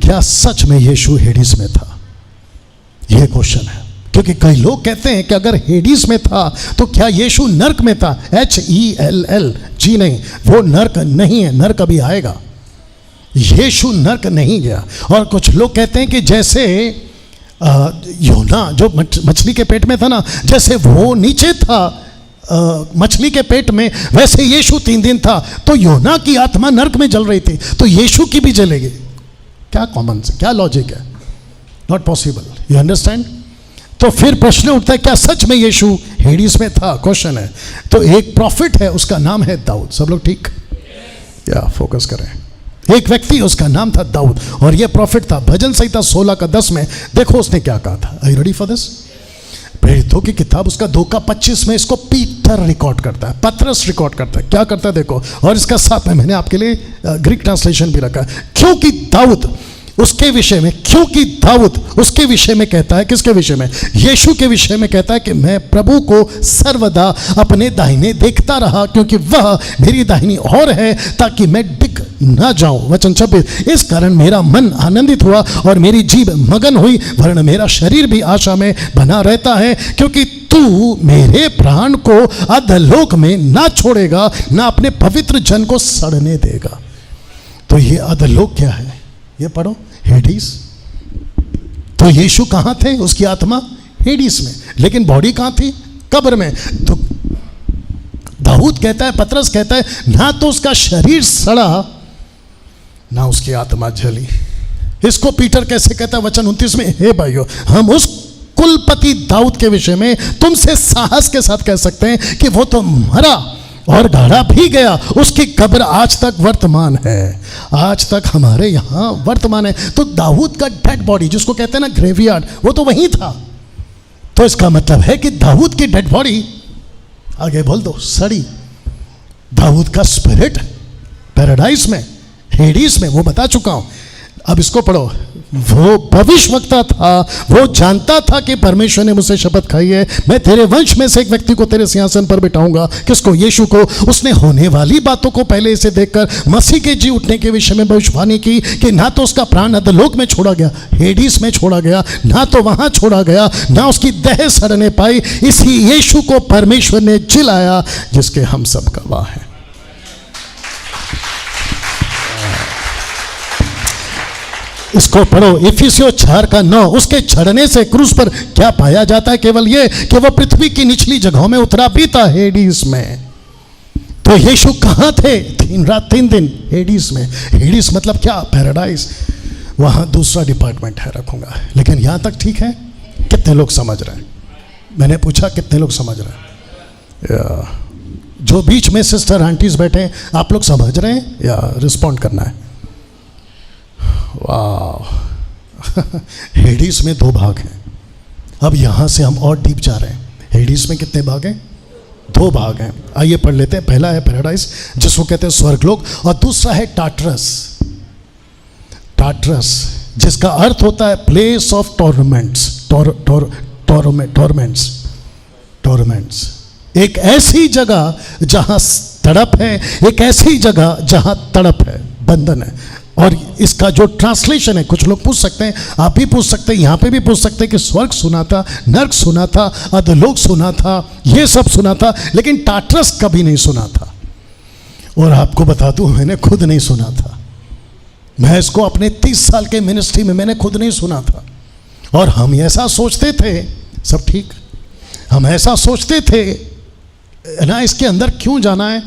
क्या सच में यीशु हेडिस में था? यह क्वेश्चन है, क्योंकि कई लोग कहते हैं कि अगर हेडिस में था तो क्या यीशु नर्क में था? HELL, जी नहीं, वो नर्क नहीं है, नर्क अभी आएगा। यीशु नर्क नहीं गया। और कुछ लोग कहते हैं कि जैसे योना जो मछली के पेट में था ना, जैसे वो नीचे था मछली के पेट में, वैसे यीशु 3 दिन था, तो योना की आत्मा नर्क में जल रही थी, तो यीशु की भी जलेगी। क्या कॉमन से, क्या लॉजिक है? Not possible, you understand? तो फिर प्रश्न उठता है, क्या सच में यीशु हेडिस में था? क्वेश्चन है। तो एक प्रॉफिट है, उसका नाम है दाऊद। सब लोग ठीक? या फोकस करें। एक व्यक्ति, उसका नाम था दाऊद, और यह प्रॉफिट था। भजन संहिता 16:10 में देखो उसने क्या कहा था। Are you ready for this? प्रेरितों की किताब उसका 2:25 में इसको पीटर रिकॉर्ड करता है, पतरस रिकॉर्ड करता है। क्या करता है देखो, और इसका साथ में मैंने आपके लिए ग्रीक ट्रांसलेशन भी रखा है। क्योंकि दाऊद उसके विषय में, क्योंकि दाऊद उसके विषय में कहता है, किसके विषय में? यीशु के विषय में कहता है कि मैं प्रभु को सर्वदा अपने दाहिने देखता रहा, क्योंकि वह मेरी दाहिनी ओर है, ताकि मैं डिग ना जाऊं। वचन 26, इस कारण मेरा मन आनंदित हुआ और मेरी जीभ मगन हुई, वरन मेरा शरीर भी आशा में बना रहता है, क्योंकि तू मेरे प्राण को अधोलोक में ना छोड़ेगा, ना अपने पवित्र जन को सड़ने देगा। तो ये अधोलोक क्या है? ये पढ़ो, हेडिस। तो यीशु कहां थे? उसकी आत्मा हेडिस में, लेकिन बॉडी कहां थी? कब्र में। तो दाऊद कहता है, पतरस कहता है, ना तो उसका शरीर सड़ा, ना उसकी आत्मा जली। इसको पीटर कैसे कहता है? वचन 29 में, हे भाइयों, हम उस कुलपति दाऊद के विषय में तुमसे साहस के साथ कह सकते हैं कि वो तो मरा और गाड़ा भी गया, उसकी कब्र आज तक वर्तमान है, आज तक हमारे यहाँ वर्तमान है। तो दाऊद का डेड बॉडी, जिसको कहते हैं ना ग्रेवयार्ड, वो तो वहीं था। तो इसका मतलब है कि दाऊद की डेड बॉडी, आगे बोल दो, सड़ी। दाऊद का स्पिरिट पैराडाइज में, हेडिस में, वो बता चुका हूं। अब इसको पढ़ो। वो भविष्यवक्ता था, वो जानता था कि परमेश्वर ने मुझसे शपथ खाई है, मैं तेरे वंश में से एक व्यक्ति को तेरे सिंहासन पर बिठाऊंगा। किसको? यीशु को। उसने होने वाली बातों को पहले इसे देखकर मसीह के जी उठने के विषय में भविष्यवाणी की कि ना तो उसका प्राण अधोलोक में छोड़ा गया, हेडिस में छोड़ा गया, ना तो वहां छोड़ा गया, ना उसकी देह सड़ने पाई। इसी यीशु को परमेश्वर ने जिलाया, जिसके हम सब गवाह हैं। इसको पढ़ो, इफिसियों 4:9। उसके चढ़ने से क्रूस पर क्या पाया जाता है? केवल ये कि वह पृथ्वी की निचली जगहों में उतरा भी था, हेडिस में। तो यीशु कहां थे? 3 रात 3 दिन हेडिस में। हेडिस मतलब क्या? पैराडाइज। वहां दूसरा डिपार्टमेंट है, रखूंगा। लेकिन यहां तक ठीक है? कितने लोग समझ रहे हैं? मैंने पूछा कितने लोग समझ रहे हैं? जो बीच में सिस्टर आंटीज बैठे हैं, आप लोग समझ रहे हैं या रिस्पॉन्ड करना है? वाह हेडिस में 2 भाग हैं। अब यहां से हम और डीप जा रहे हैं। हेडिस में कितने भाग हैं? 2 भाग हैं। आइए पढ़ लेते हैं। पहला है पैराडाइज, जिसको कहते हैं स्वर्गलोक, और दूसरा है टाटरस। टाटरस जिसका अर्थ होता है प्लेस ऑफ टॉर्मेंट्स। टॉर्मेंट्स, एक ऐसी जगह जहां तड़प है, एक ऐसी जगह जहां तड़प है, बंधन है। और इसका जो ट्रांसलेशन है, कुछ लोग पूछ सकते हैं, आप भी पूछ सकते हैं, यहाँ पे भी पूछ सकते हैं कि स्वर्ग सुना था, नर्क सुना था, अधोलोक सुना था, ये सब सुना था, लेकिन टाटरस कभी नहीं सुना था। और आपको बता दूं, मैंने खुद नहीं सुना था। मैं इसको अपने 30 साल के मिनिस्ट्री में मैंने खुद नहीं सुना था। और हम ऐसा सोचते थे, सब ठीक, हम ऐसा सोचते थे ना, इसके अंदर क्यों जाना है,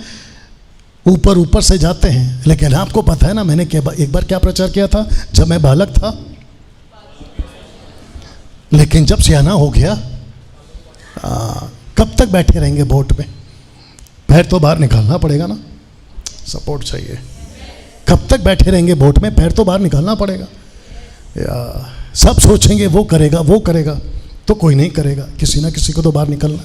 ऊपर ऊपर से जाते हैं। लेकिन आपको पता है ना, मैंने एक बार क्या प्रचार किया था जब मैं बालक था, लेकिन जब सियाना हो गया, कब तक बैठे रहेंगे बोट पे? पैर तो बाहर निकालना पड़ेगा ना, सपोर्ट चाहिए। कब तक बैठे रहेंगे बोट में? पैर तो बाहर निकालना पड़ेगा। या सब सोचेंगे वो करेगा, वो करेगा, तो कोई नहीं करेगा, किसी ना किसी को तो बाहर निकलना।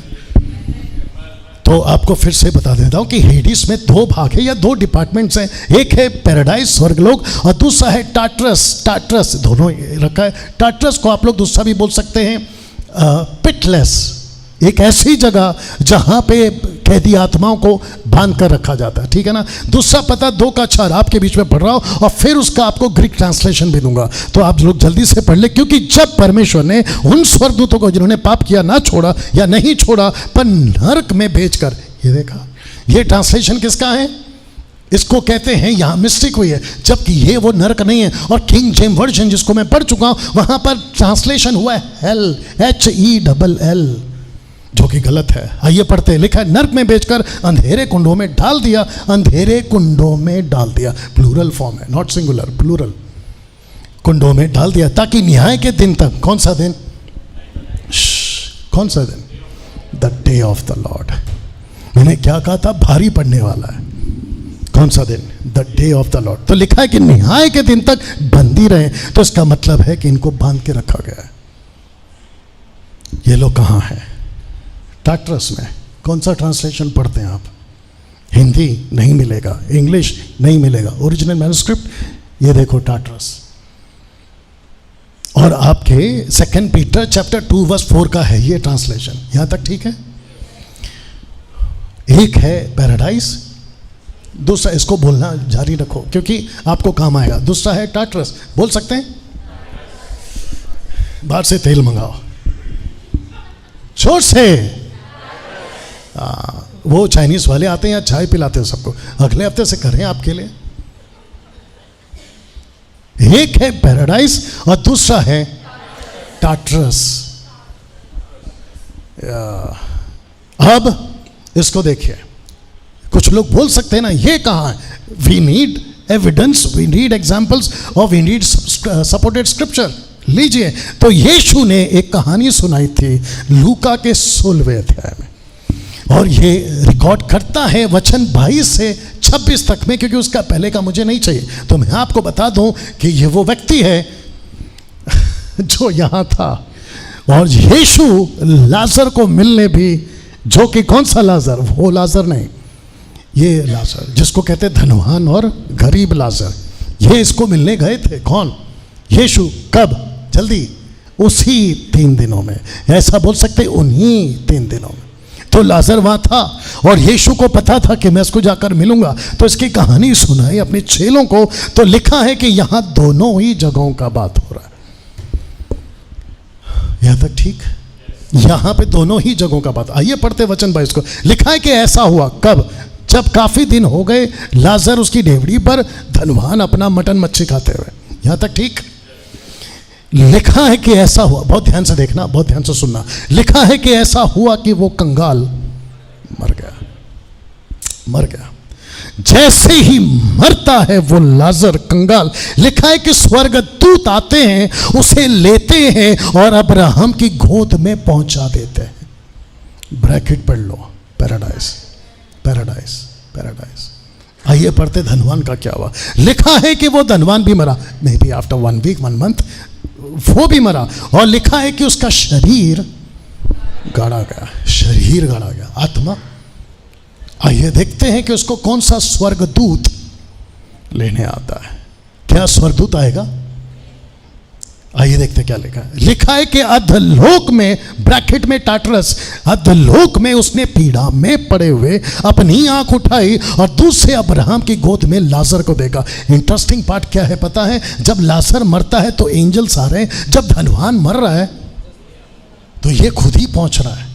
तो आपको फिर से बता देता हूं कि हेडिस में 2 भाग है या 2 डिपार्टमेंट्स हैं। एक है पैराडाइज, स्वर्गलोक, और दूसरा है टाटरस, दोनों रखा है। टाटरस को आप लोग दूसरा भी बोल सकते हैं पिटलेस। एक ऐसी जगह जहां पे कैदी आत्माओं को बांध कर रखा जाता है, ठीक है ना। दूसरा पता 2:4 आपके बीच में पढ़ रहा हूं और फिर उसका आपको ग्रीक ट्रांसलेशन भी दूंगा, तो आप लोग जल्दी से पढ़ ले। क्योंकि जब परमेश्वर ने उन स्वर्गदूतों को जिन्होंने पाप किया ना छोड़ा या नहीं छोड़ा पर नरक में भेजकर, ये देखा, ये ट्रांसलेशन किसका है? इसको कहते हैं, यहां मिस्टेक हुई है, जबकि ये वो नरक नहीं है। और किंग जेम्स वर्जन जिसको मैं पढ़ चुका हूं वहां पर ट्रांसलेशन हुआ है हेल, HELL, जो कि गलत है। आइए पढ़ते हैं। लिखा है नरक में भेजकर अंधेरे कुंडों में डाल दिया, अंधेरे कुंडों में डाल दिया, प्लूरल फॉर्म है, नॉट सिंगुलर, प्लूरल, कुंडों में डाल दिया, ताकि न्याय के दिन तक, कौन सा दिन? कौन सा दिन? The day of the Lord. मैंने क्या कहा था? भारी पड़ने वाला है। कौन सा दिन? The day of the Lord. तो लिखा है कि न्याय के दिन तक बंदी रहे, तो इसका मतलब है कि इनको बांध के रखा गया है। ये लोग कहाँ हैं? टाट्रस में। कौन सा ट्रांसलेशन पढ़ते हैं आप? हिंदी नहीं मिलेगा, इंग्लिश नहीं मिलेगा, ओरिजिनल मैन्युस्क्रिप्ट ये देखो, टाट्रस। और आपके 2 पीटर चैप्टर 2:4 का है ये ट्रांसलेशन। यहां तक ठीक है? एक है पैराडाइज, दूसरा, इसको बोलना जारी रखो क्योंकि आपको काम आएगा। दूसरा है टाट्रस, बोल सकते हैं? बाहर से तेल मंगाओ जोर से। वो चाइनीज वाले आते हैं, चाय पिलाते हैं सबको, अगले हफ्ते से करें आपके लिए। एक है पैराडाइज और दूसरा है टाट्रस। अब इसको देखिए, कुछ लोग बोल सकते हैं ना, ये कहाँ है? We need evidence, we need examples और वी नीड सपोर्टेड स्क्रिप्चर। लीजिए, तो यीशु ने एक कहानी सुनाई थी लूका के 16वें अध्याय में, और ये रिकॉर्ड करता है वचन 22 से 26 तक में, क्योंकि उसका पहले का मुझे नहीं चाहिए। तो मैं आपको बता दूं कि ये वो व्यक्ति है जो यहां था, और यीशु लाजर को मिलने भी, जो कि कौन सा लाजर? वो लाजर नहीं, ये लाजर जिसको कहते धनवान और गरीब लाजर, ये इसको मिलने गए थे। कौन? यीशु। कब? जल्दी, उसी 3 दिनों में, ऐसा बोल सकते, उन्हीं 3 दिनों में। तो लाजर वहां था और यीशु को पता था कि मैं इसको जाकर मिलूंगा, तो इसकी कहानी सुनाई अपने चेलों को। तो लिखा है कि यहां दोनों ही जगहों का बात हो रहा है। यहां तक ठीक? यहां पे दोनों ही जगहों का बात। आइए पढ़ते वचन 22 को। लिखा है कि ऐसा हुआ कब? जब काफी दिन हो गए लाजर उसकी डेवड़ी पर, धनवान अपना मटन मच्छी खाते हुए। यहां तक ठीक? लिखा है कि ऐसा हुआ, बहुत ध्यान से देखना, बहुत ध्यान से सुनना। लिखा है कि ऐसा हुआ कि वो कंगाल मर गया। जैसे ही मरता है वो लाजर कंगाल, लिखा है कि स्वर्गदूत आते हैं, उसे लेते हैं और अब्राहम की गोद में पहुंचा देते हैं। ब्रैकेट पढ़ लो, पैराडाइज, पैराडाइज, पैराडाइज। आइए पढ़ते धनवान का क्या हुआ। लिखा है कि वो धनवान भी मरा, may be after 1 week 1 month, वो भी मरा। और लिखा है कि उसका शरीर गाड़ा गया, शरीर गाड़ा गया, आत्मा। आइए देखते हैं कि उसको कौन सा स्वर्गदूत लेने आता है। क्या स्वर्गदूत आएगा? आइए देखते क्या लिखा है। लिखा है कि अधलोक में, ब्रैकेट में टाट्रस, अधलोक में उसने पीड़ा में पड़े हुए अपनी आंख उठाई और दूसरे अब्राहम की गोद में लाजर को देखा। इंटरेस्टिंग पार्ट क्या है पता है? जब लाजर मरता है तो एंजल्स आ रहे हैं, जब धनवान मर रहा है तो ये खुद ही पहुंच रहा है।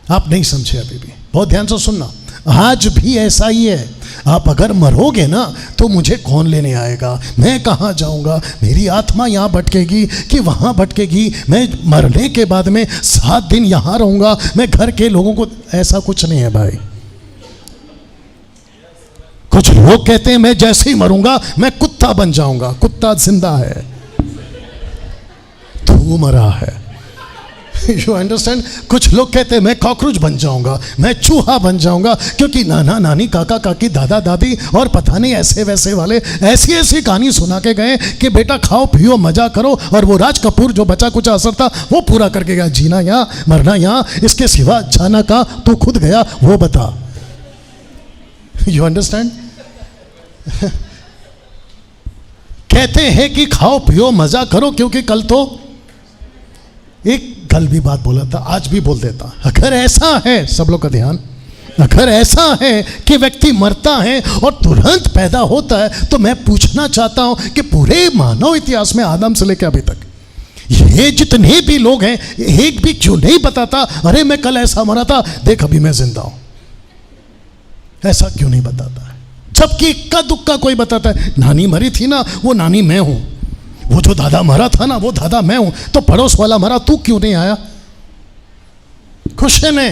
आप नहीं समझे अभी भी, बहुत ध्यान से सुनना। आज भी ऐसा ही है। आप अगर मरोगे ना तो मुझे कौन लेने आएगा? मैं कहाँ जाऊँगा? मेरी आत्मा यहाँ भटकेगी कि वहाँ भटकेगी? मैं मरने के बाद में 7 दिन यहाँ रहूँगा, मैं घर के लोगों को, ऐसा कुछ नहीं है भाई। कुछ लोग कहते हैं मैं जैसे ही मरूंगा मैं कुत्ता बन जाऊंगा। कुत्ता जिंदा है, तू मरा है। You understand? कुछ लोग कहते हैं मैं कॉकरोच बन जाऊंगा, मैं चूहा बन जाऊंगा, क्योंकि नाना नानी काका काकी दादा दादी और पता नहीं ऐसे वैसे वाले ऐसी ऐसी कहानी सुना के गए कि बेटा खाओ पियो मजा करो, और वो राज कपूर जो बचा कुछ असर था वो पूरा करके गया। जीना यहाँ, मरना यहाँ, इसके सिवा जाना का तू खुद गया वो बता। You understand? कहते हैं कि खाओ पियो मजा करो, क्योंकि कल तो एक कल भी बात बोला था, आज भी बोल देता। अगर ऐसा है, सब लोग का ध्यान, अगर ऐसा है कि व्यक्ति मरता है और तुरंत पैदा होता है, तो मैं पूछना चाहता हूं कि पूरे मानव इतिहास में आदम से लेकर अभी तक ये जितने भी लोग हैं, एक भी क्यों नहीं बताता अरे मैं कल ऐसा मरा था, देख अभी मैं जिंदा हूं? ऐसा क्यों नहीं बताता है? जबकि इक्का दुक्का कोई बताता है, नानी मरी थी ना, वो नानी मैं हूं, वो जो दादा मरा था ना, वो दादा मैं हूं, तो पड़ोस वाला मरा, तू क्यों नहीं आया? क्वेश्चन है।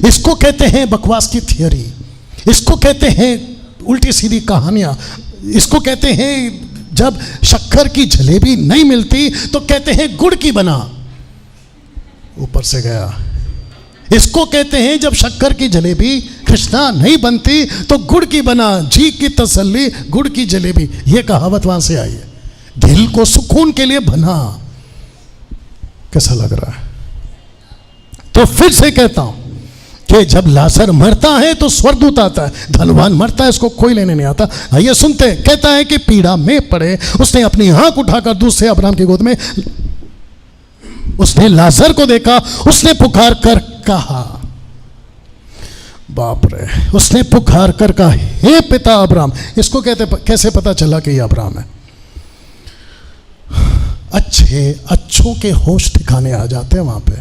इसको कहते हैं बकवास की थियरी, इसको कहते हैं उल्टी सीधी कहानियां, इसको कहते हैं जब शक्कर की जलेबी नहीं मिलती तो कहते हैं गुड़ की बना, ऊपर से गया। इसको कहते हैं जब शक्कर की जलेबी कृष्णा नहीं बनती तो गुड़ की बना, जी की तसल्ली गुड़ की जलेबी, यह कहावत वहां से आई है। दिल को सुकून के लिए बना। कैसा लग रहा है? तो फिर से कहता हूं कि जब लाजर मरता है तो स्वर्गदूत आता है, धनवान मरता है इसको कोई लेने नहीं आता। आइए सुनते हैं। कहता है कि पीड़ा में पड़े उसने अपनी आंख उठाकर दूसरे अब्राहम की गोद में, उसने लाजर को देखा, उसने पुकार कर कहा, बाप रे, उसने पुकार कर कहा, हे पिता अब्राहम। इसको कहते, कैसे पता चला कि यह अब्राहम है? अच्छों के होश ठिकाने आ जाते हैं वहां पे।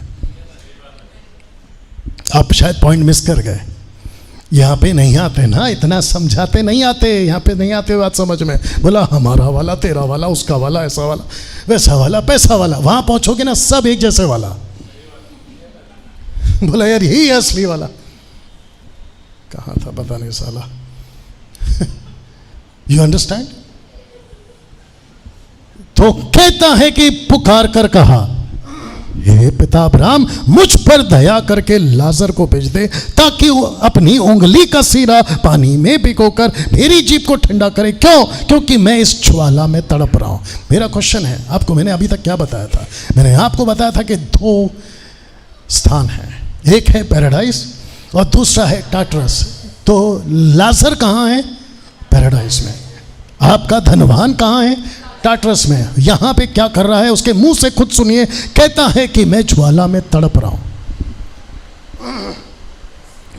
आप शायद पॉइंट मिस कर गए, यहाँ पे नहीं आते ना, इतना समझाते नहीं आते, यहाँ पे नहीं आते बात समझ में। बोला हमारा वाला, तेरा वाला, उसका वाला, ऐसा वाला, वैसा वाला, पैसा वाला, वहां पहुंचोगे ना सब एक जैसे वाला। बोला यार यही है असली वाला, कहाँ था पता नहीं साला। You understand? तो कहता है कि पुकार कर कहा, हे पिता अब्राहम, मुझ पर दया करके लाजर को भेज दे ताकि वो अपनी उंगली का सिरा पानी में भिगोकर मेरी जीभ को ठंडा करे। क्यों? क्योंकि मैं इस ज्वाला में तड़प रहा हूं। मेरा क्वेश्चन है आपको, मैंने अभी तक क्या बताया था? मैंने आपको बताया था कि दो स्थान है, एक है पैराडाइज और दूसरा है टाटरस। तो लाजर कहाँ है? पैराडाइज में। आपका धनवान कहाँ है? टाटरस में। यहां पे क्या कर रहा है? उसके मुंह से खुद सुनिए। कहता है कि मैं ज्वाला में तड़प रहा हूं।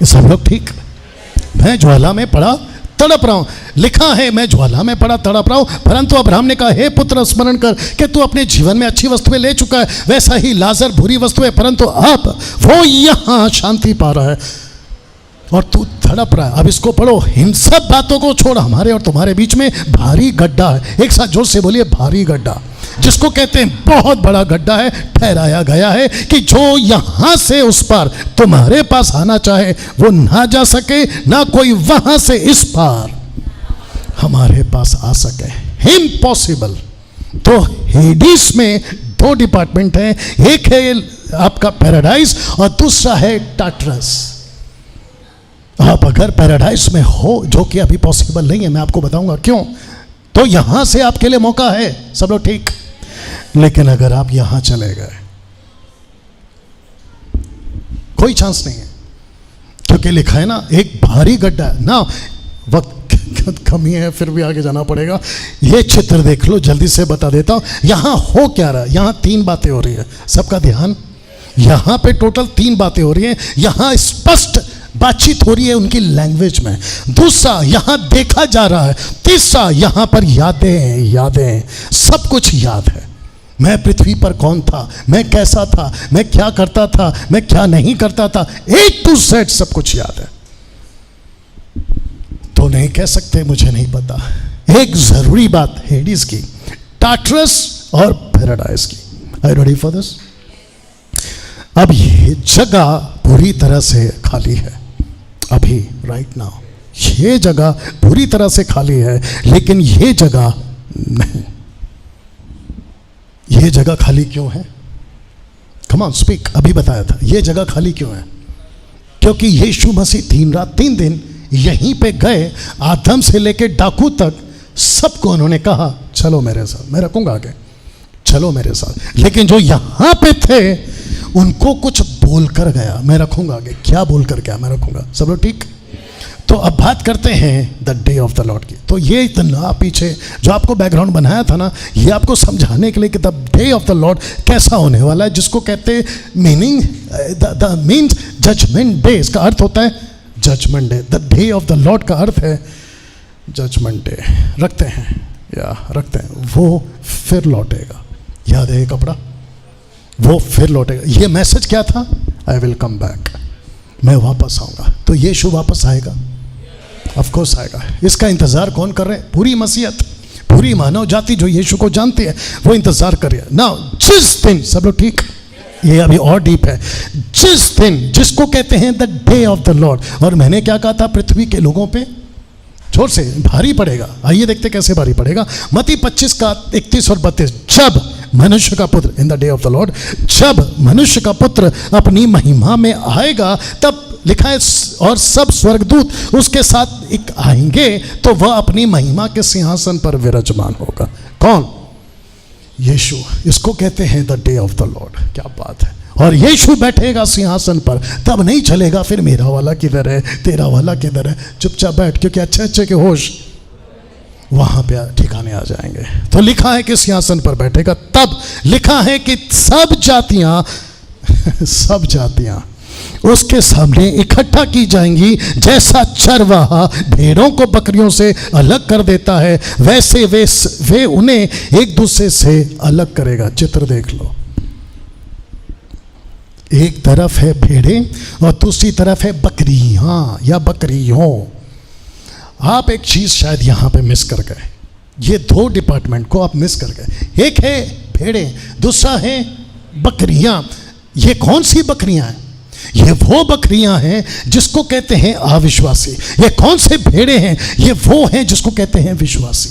सब लोग ठीक? मैं ज्वाला में पड़ा तड़प रहा हूं। लिखा है मैं ज्वाला में पड़ा तड़प रहा हूं। परंतु अब्राहम ने कहा, हे पुत्र, स्मरण कर कि तू अपने जीवन में अच्छी वस्तुएं ले चुका है, वैसा ही लाजर बुरी वस्तुएं, परंतु अब वो यहां शांति पा रहा है और तू तड़प रहा है। अब इसको पढ़ो। इन सब बातों को छोड़, हमारे और तुम्हारे बीच में भारी गड्ढा है। एक साथ जोर से बोलिए, भारी गड्ढा, जिसको कहते हैं बहुत बड़ा गड्ढा है। ठहराया गया है कि जो यहां से उस पार तुम्हारे पास आना चाहे वो ना जा सके, ना कोई वहां से इस पार हमारे पास आ सके। इम्पॉसिबल। तो हेडिस में दो डिपार्टमेंट हैं, एक है आपका पैराडाइज और दूसरा है टाटरस। आप अगर पैराडाइज में हो, जो कि अभी पॉसिबल नहीं है, मैं आपको बताऊंगा क्यों, तो यहां से आपके लिए मौका है। सब लोग ठीक? लेकिन अगर आप यहां चले गए, कोई चांस नहीं है, क्योंकि लिखा है ना एक भारी गड्ढा है ना। वक्त कमी है, फिर भी आगे जाना पड़ेगा। ये चित्र देख लो, जल्दी से बता देता हूं यहां हो क्या रहा है। यहां तीन बातें हो रही है, सबका ध्यान। यहां पे टोटल तीन बातें हो रही हैं। यहां स्पष्ट बातचीत हो रही है उनकी लैंग्वेज में। दूसरा, यहां देखा जा रहा है। तीसरा, यहां पर यादें, सब कुछ याद है। मैं पृथ्वी पर कौन था, मैं कैसा था, मैं क्या करता था, मैं क्या नहीं करता था, A to Z सब कुछ याद है। तो नहीं कह सकते मुझे नहीं पता। एक जरूरी बात हेडिस की, टाटरस और पैराडाइज की। Are you ready for this? अब ये जगह पूरी तरह से खाली है अभी, राइट नाउ ये जगह पूरी तरह से खाली है, लेकिन ये जगह नहीं। ये जगह खाली क्यों है? Come on speak. अभी बताया था ये जगह खाली क्यों है। क्योंकि यीशु मसीह 3 रात 3 दिन यहीं पे गए, आदम से लेके डाकू तक सबको उन्होंने कहा चलो मेरे साथ, मैं रखूंगा आगे, चलो मेरे साथ। लेकिन जो यहां पे थे उनको कुछ बोल कर गया, मैं रखूंगा आगे। क्या बोल कर गया? मैं रखूंगा। सब लोग ठीक? तो अब बात करते हैं the day of the Lord की। तो ये इतना पीछे जो आपको बैकग्राउंड बनाया था ना, ये आपको समझाने के लिए कि the day of the Lord कैसा होने वाला है, जिसको कहते हैं meaning the means judgment day. इसका अर्थ होता है judgment day. The day of the Lord का अर्थ है जजमेंट डे। रखते हैं या रखते हैं, वो फिर लौटेगा। याद है ये कपड़ा, वो फिर लौटेगा। ये मैसेज क्या था? आई विल कम बैक, मैं वापस आऊँगा। तो यीशु वापस आएगा, ऑफ कोर्स आएगा। इसका इंतज़ार कौन कर रहे हैं? पूरी मसीहत, पूरी मानव जाति जो यीशु को जानती है वो इंतज़ार कर रही है ना। जिस दिन, सब लोग ठीक, ये अभी और डीप है। जिस दिन, जिसको कहते हैं the day of the Lord. और मैंने क्या कहा था? पृथ्वी के लोगों पे जोर से भारी पड़ेगा। आइए देखते कैसे भारी पड़ेगा। मत्ती 25 का 31 और 32। जब मनुष्य का पुत्र, in the day of the Lord, जब मनुष्य का पुत्र अपनी महिमा में आएगा, तब लिखा है और सब स्वर्गदूत उसके साथ एक आएंगे, तो वह अपनी महिमा के सिंहासन पर विराजमान होगा। कौन? यीशु। इसको कहते हैं the day of the Lord. क्या बात है। और यीशु बैठेगा सिंहासन पर, तब नहीं चलेगा फिर मेरा वाला किधर है, तेरा वाला किधर है। चुपचाप बैठ, क्योंकि अच्छे अच्छे के होश वहां पे ठिकाने आ जाएंगे। तो लिखा है कि सिंहासन पर बैठेगा, तब लिखा है कि सब जातियां सब जातियां उसके सामने इकट्ठा की जाएंगी। जैसा चरवाहा भेड़ों को बकरियों से अलग कर देता है, वैसे वे उन्हें एक दूसरे से अलग करेगा। चित्र देख लो, एक तरफ है भेड़ें और दूसरी तरफ है बकरियां या बकरियों। आप एक चीज शायद यहां पे मिस कर गए, ये दो डिपार्टमेंट को आप मिस कर गए। एक है भेड़ें, दूसरा है बकरियां। ये कौन सी बकरियां हैं? ये वो बकरियां हैं जिसको कहते हैं अविश्वासी। ये कौन से भेड़े हैं? ये वो हैं जिसको कहते हैं विश्वासी।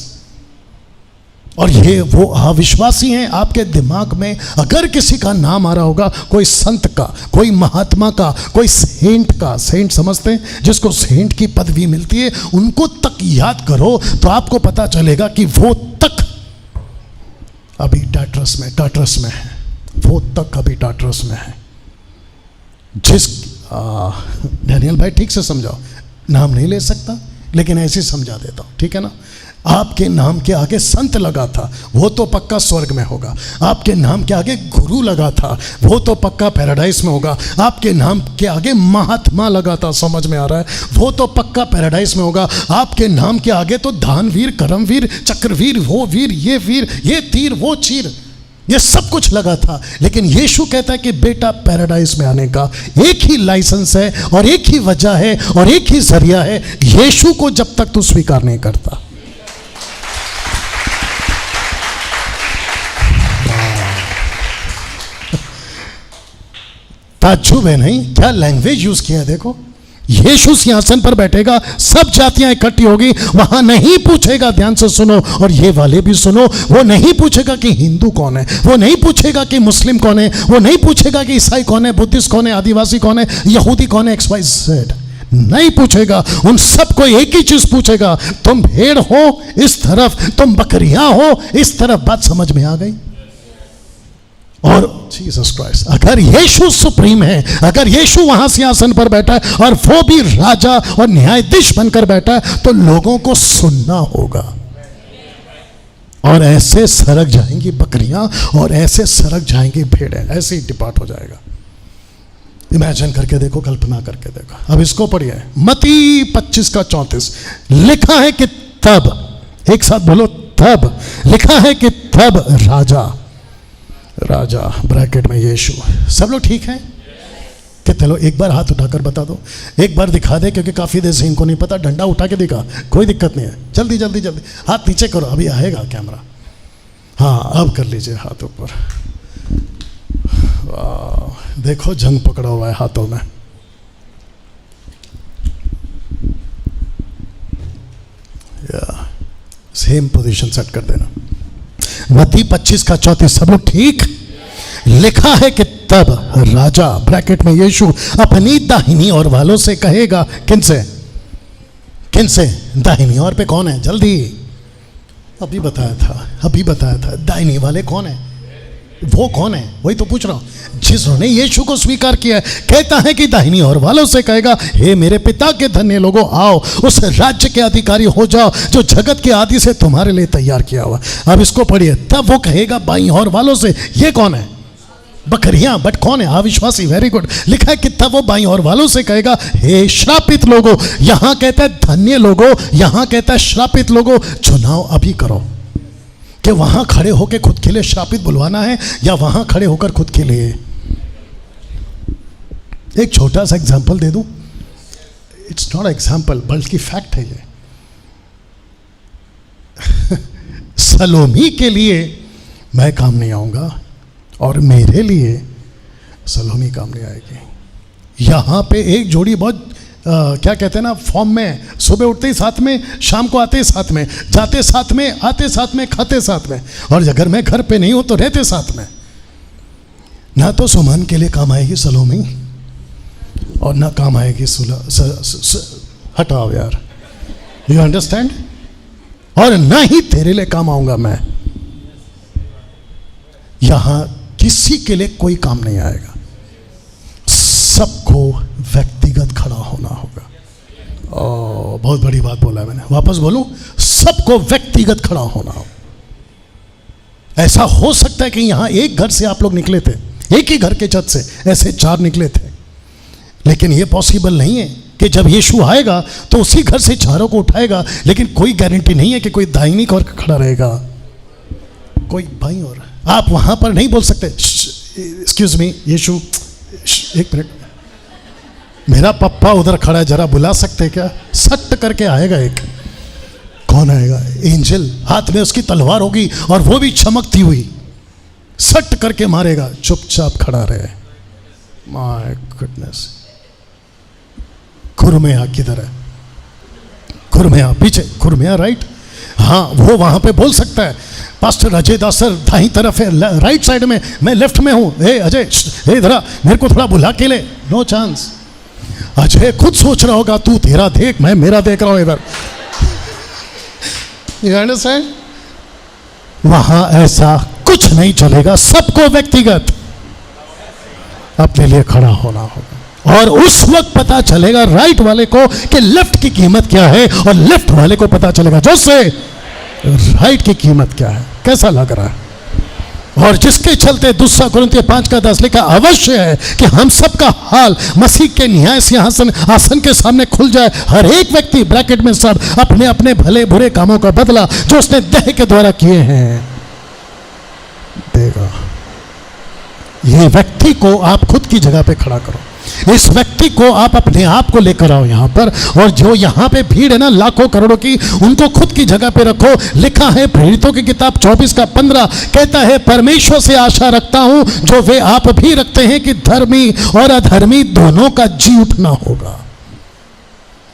और ये वो अविश्वासी हैं। आपके दिमाग में अगर किसी का नाम आ रहा होगा, कोई संत का, कोई महात्मा का, कोई सेंट का, सेंट समझते हैं जिसको सेंट की पदवी मिलती है, उनको तक याद करो तो आपको पता चलेगा कि वो तक अभी टाट्रस में है। वो तक अभी टाट्रस में है। जिस डैनियल भाई ठीक से समझाओ, नाम नहीं ले सकता लेकिन ऐसे समझा देता हूं, ठीक है ना। आपके नाम के आगे संत लगा था, वो तो पक्का स्वर्ग में होगा। आपके नाम के आगे गुरु लगा था, वो तो पक्का पैराडाइज में होगा। आपके नाम के आगे महात्मा लगा था, समझ में आ रहा है, वो तो पक्का पैराडाइज में होगा। आपके नाम के आगे तो दानवीर, करमवीर, चक्रवीर, वो वीर, ये तीर, वो चीर, ये सब कुछ लगा था। लेकिन यीशु कहता है कि बेटा, पैराडाइज में आने का एक ही लाइसेंस है और एक ही वजह है और एक ही जरिया है। यीशु को जब तक तू स्वीकार नहीं करता, ताज्जुब है नहीं? क्या लैंग्वेज यूज किया है देखो। यीशु सिंहासन पर बैठेगा, सब जातियां इकट्ठी होगी। वहां नहीं पूछेगा, ध्यान से सुनो और ये वाले भी सुनो, वो नहीं पूछेगा कि हिंदू कौन है, वो नहीं पूछेगा कि मुस्लिम कौन है, वो नहीं पूछेगा कि ईसाई कौन है, बुद्धिस्ट कौन है, आदिवासी कौन है, यहूदी कौन है, XYZ नहीं पूछेगा। उन सबको एक ही चीज पूछेगा, तुम भेड़ हो इस तरफ, तुम बकरियां हो इस तरफ। बात समझ में आ गई? और जीसस क्राइस्ट, अगर यीशु सुप्रीम है, अगर यीशु वहां सिंहासन पर बैठा है और वो भी राजा और न्यायाधीश बनकर बैठा है, तो लोगों को सुनना होगा। और ऐसे सरक जाएंगी बकरियां और ऐसे सरक जाएंगी भेड़ें, ऐसे ही डिपार्ट हो जाएगा। इमेजिन करके देखो, कल्पना करके देखो। अब इसको पढ़िए, मत्ती 25 का 34 लिखा है कि तब, एक साथ बोलो, तब लिखा है कि तब राजा ब्रैकेट में यीशु। सब लोग ठीक है? कितने लोग? एक बार हाथ उठाकर बता दो, एक बार दिखा दे, क्योंकि काफ़ी देर से इनको नहीं पता। डंडा उठा के दिखा, कोई दिक्कत नहीं है। जल्दी जल्दी जल्दी हाथ नीचे करो, अभी आएगा कैमरा। हाँ, अब कर लीजिए हाथ ऊपर। वाह, देखो जंग पकड़ा हुआ है हाथों में। या सेम पोजीशन सेट कर देना। मत्ती 25 का 34, सब लोग ठीक? लिखा है कि तब राजा ब्रैकेट में यीशु अपनी दाहिनी ओर वालों से कहेगा। किनसे? दाहिनी ओर पे कौन है? जल्दी, अभी बताया था। दाहिनी वाले कौन है? वो कौन है? वही तो पूछ रहा हूं। जिन्होंने यीशु को स्वीकार किया है, कहता है कि दाहिनी ओर वालों से कहेगा, हे मेरे पिता के धन्य लोगों, आओ उस राज्य के अधिकारी हो जाओ जो जगत के आदि से तुम्हारे लिए तैयार किया हुआ। अब इसको पढ़िए। तब वो कहेगा बाईं ओर वालों से, ये कौन है? बकरियां। बट कौन है? अविश्वासी। Very good. लिखा है कि तब वो बाईं ओर वालों से कहेगा, हे श्रापित लोगों। यहां कहता है धन्य लोगों, यहां कहता है श्रापित लोगों। चुनाव अभी करो कि वहां खड़े होकर खुद के लिए श्रापित बुलवाना है या वहां खड़े होकर खुद के लिए। एक छोटा सा एग्जांपल दे दूं। इट्स नॉट एग्जांपल बल्कि फैक्ट है ये। सलोमी के लिए मैं काम नहीं आऊंगा और मेरे लिए सलोमी काम नहीं आएगी। यहां पे एक जोड़ी बहुत क्या कहते हैं ना, फॉर्म में, सुबह उठते ही साथ में, शाम को आते ही साथ में, जाते साथ में, आते साथ में, खाते साथ में, और अगर मैं घर पे नहीं हूं तो रहते साथ में। ना तो सुमन के लिए काम आएगी सलोमी और ना काम आएगी हटाओ यार, यू अंडरस्टैंड, और ना ही तेरे लिए काम आऊंगा मैं। यहां किसी के लिए कोई काम नहीं आएगा, सबको व्यक्तिगत खड़ा होना होगा। बहुत बड़ी बात बोला है मैंने, वापस बोलूं, सबको व्यक्तिगत खड़ा होना हो। ऐसा हो सकता है कि यहां एक घर से आप लोग निकले थे, एक ही घर के छत से ऐसे 4 निकले थे, लेकिन यह पॉसिबल नहीं है कि जब यीशु आएगा तो उसी घर से 4 को उठाएगा। लेकिन कोई गारंटी नहीं है कि कोई दाहिनी ओर खड़ा रहेगा, कोई बाईं ओर। आप वहां पर नहीं बोल सकते, एक्सक्यूज मी यीशु, एक मिनट, मेरा पप्पा उधर खड़ा है, जरा बुला सकते क्या? सट करके आएगा एक। कौन आएगा? एंजल, हाथ में उसकी तलवार होगी और वो भी चमकती हुई, सट करके मारेगा। चुपचाप खड़ा रहे। My goodness. खुरमेया किधर है? खुरमेया पीछे, खुरमेया राइट। हाँ, वो वहां पे बोल सकता है, पास्टर अजय दास सर दाई तरफ है, राइट साइड में, मैं लेफ्ट में हूं। हे अजय, हे इधर मेरे को थोड़ा बुला के ले। No chance. अजय खुद सोच रहा होगा, तू तेरा देख, मैं मेरा देख रहा हूं इधर। You understand? वहां ऐसा कुछ नहीं चलेगा, सबको व्यक्तिगत अपने लिए खड़ा होना होगा। और उस वक्त पता चलेगा राइट वाले को कि लेफ्ट की कीमत क्या है, और लेफ्ट वाले को पता चलेगा जो से राइट की कीमत क्या है, कैसा लग रहा है। और जिसके चलते 2 कुरिन्थियों 5:10 लिखा, अवश्य है कि हम सबका हाल मसीह के न्याय सिंहासन आसन के सामने खुल जाए। हर एक व्यक्ति, ब्रैकेट में सब, अपने अपने भले बुरे कामों का बदला जो उसने देह के द्वारा किए हैं देगा। ये व्यक्ति को आप खुद की जगह पे खड़ा करो, इस व्यक्ति को आप अपने आप को लेकर आओ यहां पर, और जो यहां पे भीड़ है ना लाखों करोड़ों की, उनको खुद की जगह पे रखो। लिखा है प्रेरितों की किताब 24:15, कहता है, परमेश्वर से आशा रखता हूं जो वे आप भी रखते हैं कि धर्मी और अधर्मी दोनों का जी उठना होगा।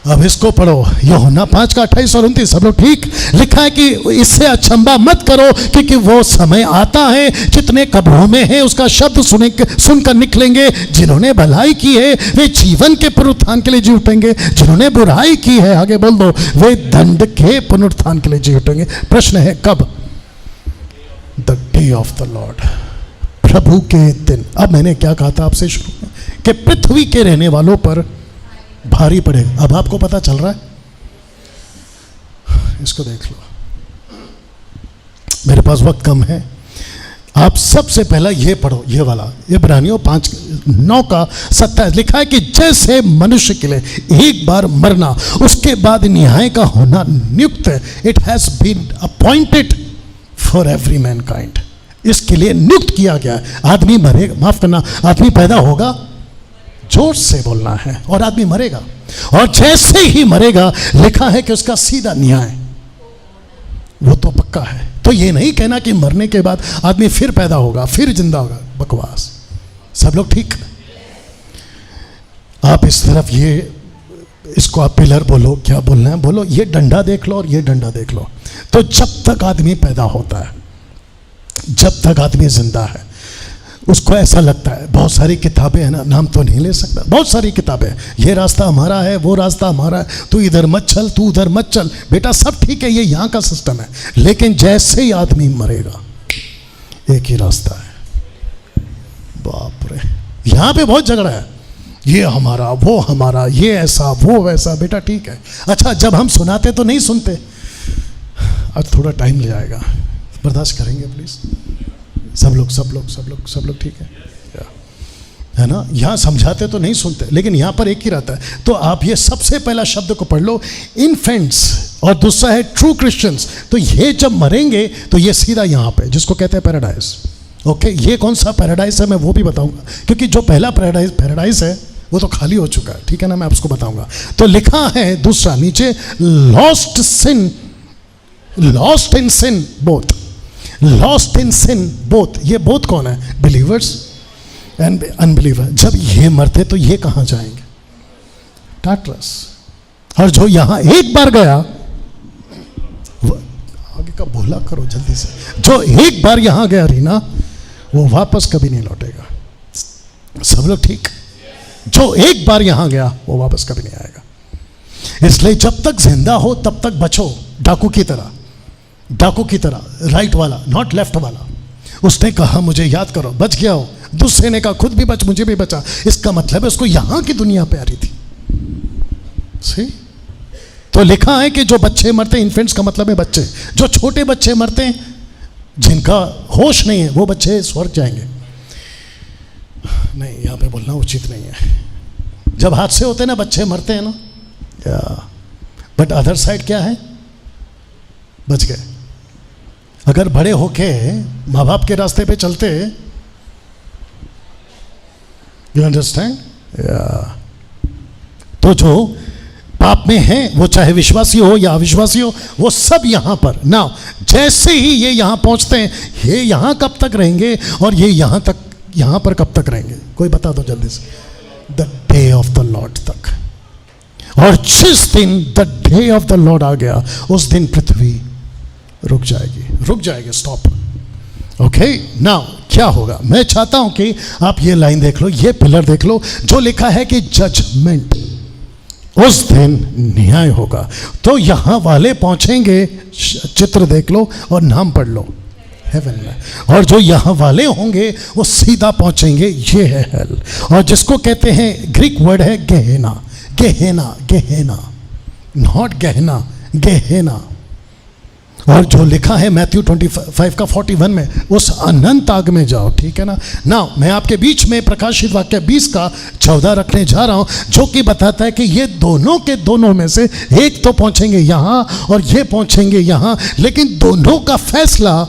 अब इसको पढ़ो, यूहन्ना 5:28 और 29, सब लोग ठीक? लिखा है कि इससे अचंभा मत करो, क्योंकि वो समय आता है, जितने कब्रों में है उसका शब्द सुनकर निकलेंगे। जिन्होंने भलाई की है वे जीवन के पुनरुत्थान के लिए जी उठेंगे, जिन्होंने बुराई की है, आगे बोल दो, वे दंड के पुनरुत्थान के लिए जी उठेंगे। प्रश्न है कब? The day of the Lord, प्रभु के दिन। अब मैंने क्या कहा था आपसे शुरू में कि पृथ्वी के रहने वालों पर भारी पड़ेगा। अब आपको पता चल रहा है? इसको देख लो, मेरे पास वक्त कम है। आप सबसे पहला ये पढ़ो, ये वाला इब्रानियों 5:9-27 लिखा है कि जैसे मनुष्य के लिए एक बार मरना, उसके बाद न्याय का होना नियुक्त, it has been appointed for every mankind. इसके लिए नियुक्त किया गया है। आदमी मरेगा, माफ करना, आदमी पैदा होगा, जोर से बोलना है, और आदमी मरेगा, और जैसे ही मरेगा लिखा है कि उसका सीधा न्याय, वो तो पक्का है। तो ये नहीं कहना कि मरने के बाद आदमी फिर पैदा होगा, फिर जिंदा होगा, बकवास। सब लोग ठीक? आप इस तरफ ये, इसको आप पिलर बोलो, क्या बोलना है बोलो, ये डंडा देख लो और ये डंडा देख लो। तो जब तक आदमी पैदा होता है, जब तक आदमी जिंदा है, उसको ऐसा लगता है, बहुत सारी किताबें हैं ना, नाम तो नहीं ले सकता, बहुत सारी किताबें, ये रास्ता हमारा है, वो रास्ता हमारा है, तू इधर मत चल, तू उधर मत चल। बेटा सब ठीक है, ये यहाँ का सिस्टम है, लेकिन जैसे ही आदमी मरेगा एक ही रास्ता है, यहाँ पे बहुत झगड़ा है, ये हमारा, वो हमारा, ये ऐसा, वो वैसा। बेटा ठीक है, अच्छा जब हम सुनाते तो नहीं सुनते। अब थोड़ा टाइम ले जाएगा, बर्दाश्त करेंगे प्लीज। सब लोग ठीक है ना। यहाँ समझाते तो नहीं सुनते, लेकिन यहाँ पर एक ही रहता है। तो आप ये सबसे पहला शब्द को पढ़ लो, इन्फेंट्स, और दूसरा है ट्रू क्रिश्चियंस। तो ये जब मरेंगे तो ये सीधा यहाँ पे, जिसको कहते हैं पैराडाइज। ओके, ये कौन सा पैराडाइज है मैं वो भी बताऊंगा, क्योंकि जो पहला पैराडाइज है वो तो खाली हो चुका है, ठीक है ना, मैं आपको बताऊंगा। तो लिखा है दूसरा नीचे, lost in sin both, lost in sin both. ये बोथ कौन है? Believers and unbeliever. जब ये मरते तो ये कहाँ जाएंगे? टाटरस। और जो यहां एक बार गया, आगे का बोला करो जल्दी से, जो एक बार यहां गया रीना, वो वापस कभी नहीं लौटेगा। सब लोग ठीक? जो एक बार यहां गया वो वापस कभी नहीं आएगा। इसलिए जब तक जिंदा हो तब तक बचो, डाकू की तरह, राइट वाला, नॉट लेफ्ट वाला। उसने कहा मुझे याद करो, बच गया हो। दूसरे ने कहा खुद भी बच, मुझे भी बचा। इसका मतलब है उसको यहां की दुनिया प्यारी थी। सही? तो लिखा है कि जो बच्चे मरते, इन्फेंट्स का मतलब है बच्चे, जो छोटे बच्चे मरते हैं, जिनका होश नहीं है, वो बच्चे स्वर्ग जाएंगे। नहीं, यहां पे बोलना उचित नहीं है। जब हादसे होते हैं ना, बच्चे मरते हैं ना, बट अदर साइड क्या है? बच गए। अगर बड़े होके माँ बाप के रास्ते पे चलते, यू अंडरस्टैंड? तो जो पाप में है, वो चाहे विश्वासी हो या अविश्वासी हो, वो सब यहां पर ना, जैसे ही ये यहां पहुंचते हैं, ये यहां कब तक रहेंगे और ये यहां पर कब तक रहेंगे? कोई बता दो जल्दी से। The day of the Lord तक। और जिस दिन the day of the Lord आ गया, उस दिन पृथ्वी रुक जाएगी, स्टॉप। ओके, नाउ क्या होगा? मैं चाहता हूं कि आप ये लाइन देख लो, ये पिलर देख लो, जो लिखा है कि जजमेंट, उस दिन न्याय होगा। तो यहां वाले पहुंचेंगे, चित्र देख लो और नाम पढ़ लो, हेवन में। और जो यहां वाले होंगे वो सीधा पहुंचेंगे, ये है हेल। और जिसको कहते हैं, ग्रीक वर्ड है गेहेना, नॉट गहना, गेहेना। और जो लिखा है मैथ्यू 25 का 41 में, उस अनंत आग में जाओ, ठीक है ना। नाउ मैं आपके बीच में प्रकाशित वाक्य 20 का 14 रखने जा रहा हूं, जो कि बताता है कि ये दोनों के दोनों में से एक तो पहुंचेंगे यहां और ये पहुंचेंगे यहां, लेकिन दोनों का फैसला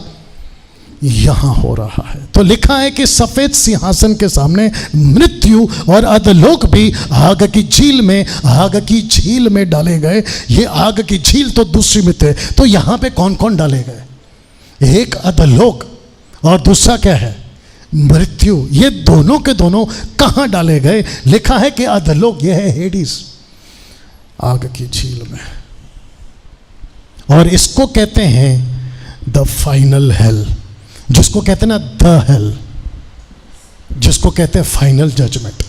यहां हो रहा है। तो लिखा है कि सफेद सिंहासन के सामने मृत्यु और अधलोक भी आग की झील में डाले गए। ये आग की झील तो दूसरी मृत्यु है। तो यहां पे कौन कौन डाले गए? एक अधलोक और दूसरा क्या है? मृत्यु। ये दोनों के दोनों कहां डाले गए? लिखा है कि अधलोक, ये है हेडिस, आग की झील में। और इसको कहते हैं द फाइनल हेल, जिसको कहते हैं ना द हेल, जिसको कहते हैं फाइनल जजमेंट।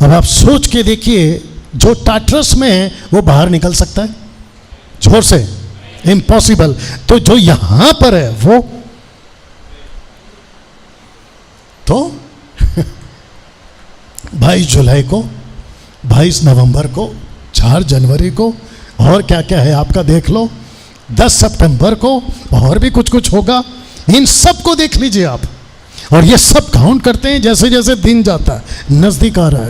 अब आप सोच के देखिए, जो टाटरस में है वो बाहर निकल सकता है? जोर से, इम्पॉसिबल। तो जो यहां पर है वो तो 22 जुलाई को, 22 नवंबर को, 4 जनवरी को, और क्या क्या है आपका देख लो, 10 सितंबर को, और भी कुछ होगा। इन सब को देख लीजिए आप। और ये सब काउंट करते हैं जैसे जैसे दिन जाता है, नजदीक आ रहा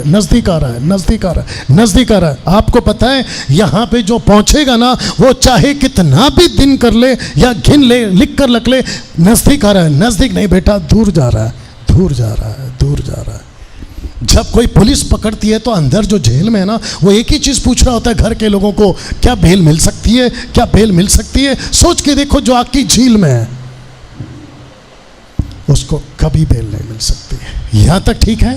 है। आपको पता है यहां पे जो पहुंचेगा ना, वो चाहे कितना भी दिन कर ले या गिन ले, लिख कर रख ले, नजदीक आ रहा है। नजदीक नहीं बेटा, दूर जा रहा है। जब कोई पुलिस पकड़ती है तो अंदर जो जेल में है ना, वो एक ही चीज पूछ रहा होता है घर के लोगों को, क्या बेल मिल सकती है? सोच के देखो, जो आग की झील में है उसको कभी बेल नहीं मिल सकती है। यहां तक ठीक है?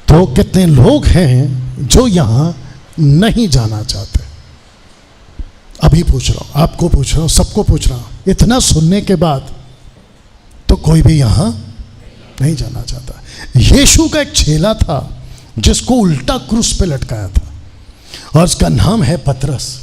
तो कितने लोग हैं जो यहां नहीं जाना चाहते? अभी पूछ रहा हूं, आपको पूछ रहा हूं, सबको पूछ रहा हूं। इतना सुनने के बाद तो कोई भी यहां नहीं जाना चाहता। यीशु का एक चेला था जिसको उल्टा क्रूस पे लटकाया था, और उसका नाम है पतरस।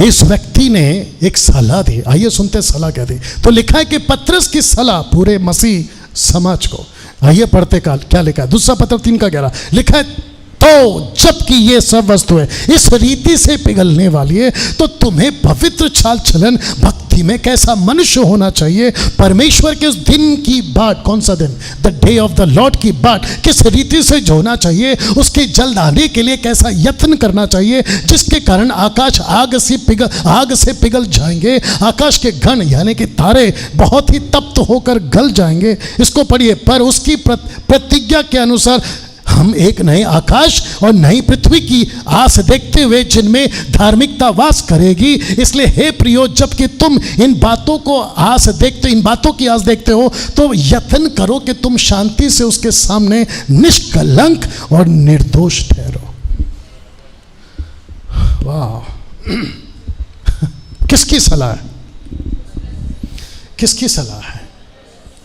इस व्यक्ति ने एक सलाह दी, आइए सुनते सलाह क्या दी। तो लिखा है कि पतरस की सलाह पूरे मसीह समाज को, आइए पढ़ते का क्या लिखा है। दूसरा पत्र 3:11 लिखा है, तो जबकि ये सब वस्तुएं इस रीति से पिघलने वाली है, तो तुम्हें पवित्र चाल चलन भक्ति में कैसा मनुष्य होना चाहिए, परमेश्वर के उस दिन की बाट, कौन सा दिन, the day of the Lord की बाट किस रीति से जोना चाहिए, उसके जल्द आने के लिए कैसा यत्न करना चाहिए, जिसके कारण आकाश आग से पिघल जाएंगे, आकाश के गण यानी कि तारे बहुत ही तप्त होकर गल जाएंगे। इसको पढ़िए, पर उसकी प्रतिज्ञा के अनुसार हम एक नए आकाश और नई पृथ्वी की आस देखते हुए जिनमें धार्मिकता वास करेगी। इसलिए हे प्रियो, जबकि तुम इन बातों की आस देखते हो, तो यत्न करो कि तुम शांति से उसके सामने निष्कलंक और निर्दोष ठहरो। वाह, किसकी सलाह है? किसकी सलाह है?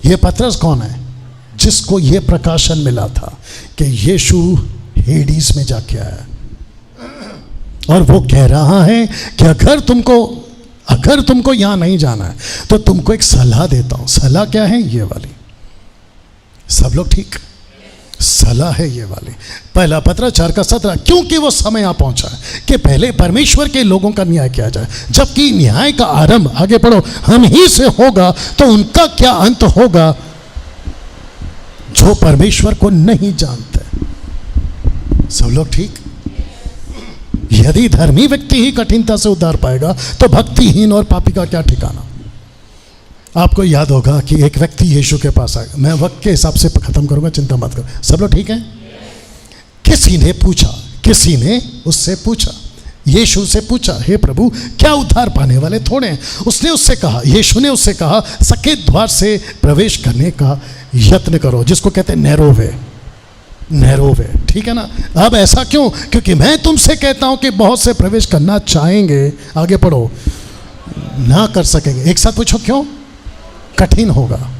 ये पतरस कौन है? जिसको ये प्रकाशन मिला था कि यीशु हेडीस में जाके आया, और वो कह रहा है कि अगर तुमको यहां नहीं जाना है तो तुमको एक सलाह देता हूं। सलाह क्या है? ये वाली। सब लोग ठीक? सलाह है ये वाली। पहला पत्र 4:17, क्योंकि वो समय आ पहुंचा है कि पहले परमेश्वर के लोगों का न्याय किया जाए, जबकि न्याय का आरंभ, आगे पढ़ो, हम ही से होगा, तो उनका क्या अंत होगा जो परमेश्वर को नहीं जानते। सब लोग ठीक? यदि धर्मी व्यक्ति ही कठिनता से उद्धार पाएगा, तो भक्तिहीन और पापी का क्या ठिकाना। आपको याद होगा कि एक व्यक्ति यीशु के पास आया। मैं वक्त के हिसाब से खत्म करूंगा, चिंता मत करो। सब लोग ठीक है? किसी ने उससे पूछा, यीशु से पूछा, हे प्रभु, क्या उद्धार पाने वाले थोड़े हैं? यीशु ने उससे कहा, सके द्वार से प्रवेश करने का यत्न करो, जिसको कहते हैं नैरो वे। ठीक है ना? अब ऐसा क्यों? क्योंकि मैं तुमसे कहता हूं कि बहुत से प्रवेश करना चाहेंगे, आगे पढ़ो, ना कर सकेंगे। एक साथ पूछो, क्यों? कठिन होगा,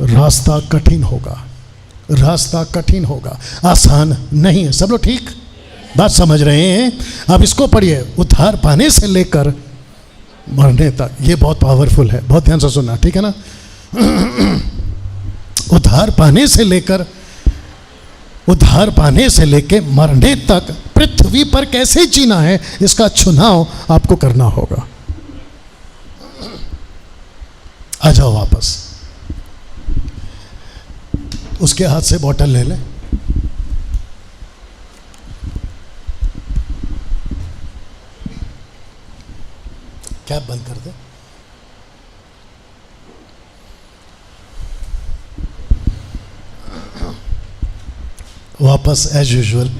रास्ता कठिन होगा, आसान नहीं है। सब लोग ठीक बात समझ रहे हैं? अब इसको पढ़िए, उद्धार पाने से लेकर मरने तक। ये बहुत पावरफुल है, बहुत ध्यान से सुनना, ठीक है ना? उद्धार पाने से लेकर मरने तक पृथ्वी पर कैसे जीना है, इसका चुनाव आपको करना होगा। आ जाओ वापस, उसके हाथ से बोतल ले ले। कैप बंद कर दे। वापस एज यूजुअल।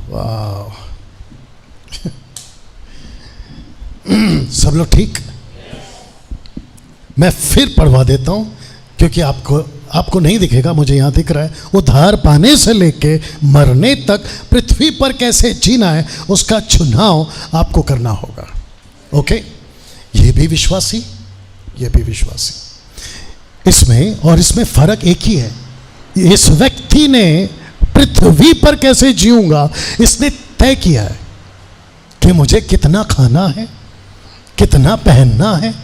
वाह, सब लोग ठीक? मैं फिर पढ़वा देता हूं, क्योंकि आपको नहीं दिखेगा, मुझे यहां दिख रहा है। उद्धार पाने से लेके मरने तक पृथ्वी पर कैसे जीना है, उसका चुनाव आपको करना होगा। ओके? ये भी विश्वासी। इसमें फर्क एक ही है। इस व्यक्ति ने पृथ्वी पर कैसे जीऊंगा, इसने तय किया है कि मुझे कितना खाना है, कितना पहनना है,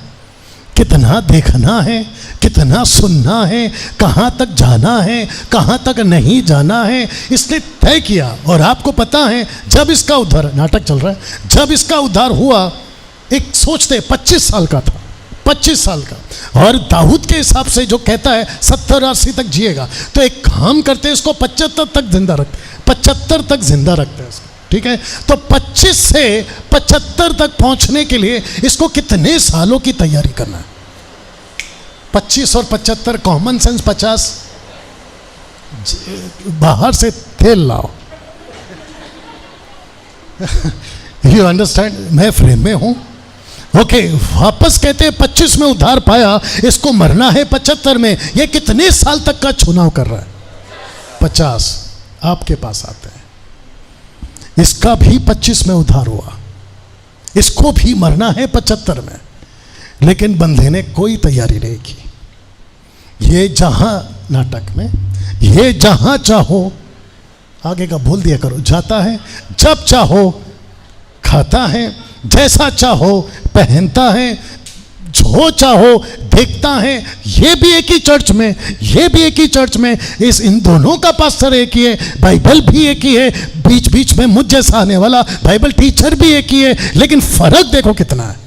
कितना देखना है, कितना सुनना है, कहाँ तक जाना है, कहाँ तक नहीं जाना है, इसने तय किया। और आपको पता है, जब इसका उद्धार, नाटक चल रहा है, जब इसका उद्धार हुआ, एक सोचते 25 साल का था, 25 साल का, और दाऊद के हिसाब से जो कहता है 70-80 तक जिएगा, तो एक काम करते हैं, इसको 75 तक जिंदा रखते हैं इसको। ठीक है? तो 25 से 75 तक पहुंचने के लिए इसको कितने सालों की तैयारी करना है? 25 और 75, कॉमन सेंस 50, बाहर से तेल लाओ। You understand? मैं फ्रेम में हूं। ओके, वापस कहते हैं 25 में उद्धार पाया, इसको मरना है 75 में। ये कितने साल तक का चुनाव कर रहा है? 50। आपके पास आते हैं, इसका भी 25 में उद्धार हुआ, इसको भी मरना है 75 में, लेकिन बंधे ने कोई तैयारी नहीं की। ये जहां नाटक में, ये जहां चाहो, आगे का भूल दिया करो, जाता है, जब चाहो खाता है, जैसा चाहो पहनता है, जो चाहो देखता है, ये भी एक ही चर्च में, ये भी एक ही चर्च में, इन दोनों का पास्टर एक ही है, बाइबल भी एक ही है, बीच बीच में मुझ जैसा आने वाला बाइबल टीचर भी एक ही है, लेकिन फर्क देखो कितना है।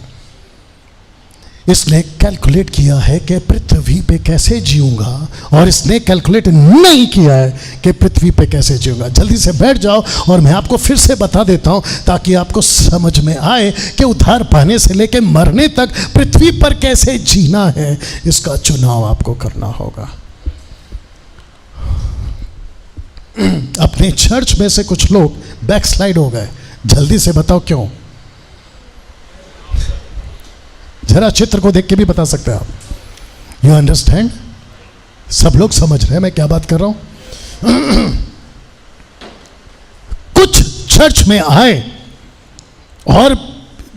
इसने कैलकुलेट किया है कि पृथ्वी पे कैसे जीऊंगा, और इसने कैलकुलेट नहीं किया है कि पृथ्वी पे कैसे जीऊंगा। जल्दी से बैठ जाओ और मैं आपको फिर से बता देता हूं ताकि आपको समझ में आए कि उद्धार पाने से लेकर मरने तक पृथ्वी पर कैसे जीना है, इसका चुनाव आपको करना होगा। अपने चर्च में से कुछ लोग बैकस्लाइड हो गए, जल्दी से बताओ क्यों? जरा चित्र को देख के भी बता सकते हैं आप। You understand? सब लोग समझ रहे हैं मैं क्या बात कर रहा हूं? कुछ चर्च में आए और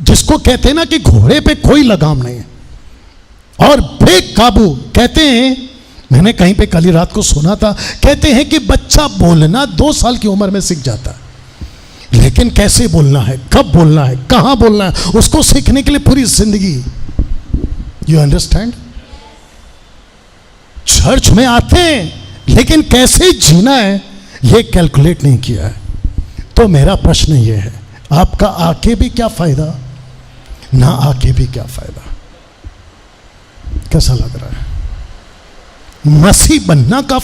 जिसको कहते हैं ना कि घोड़े पे कोई लगाम नहीं है और बेकाबू, कहते हैं, मैंने कहीं पे कल ही रात को सुना था, कहते हैं कि बच्चा बोलना 2 साल की उम्र में सीख जाता है, लेकिन कैसे बोलना है, कब बोलना है, कहां बोलना है, उसको सीखने के लिए पूरी जिंदगी। You understand? चर्च में आते हैं लेकिन कैसे जीना है ये कैलकुलेट नहीं किया है। तो मेरा प्रश्न ये है, आपका आके भी क्या फायदा, ना आके भी क्या फायदा? कैसा लग रहा है? मसीह बनना का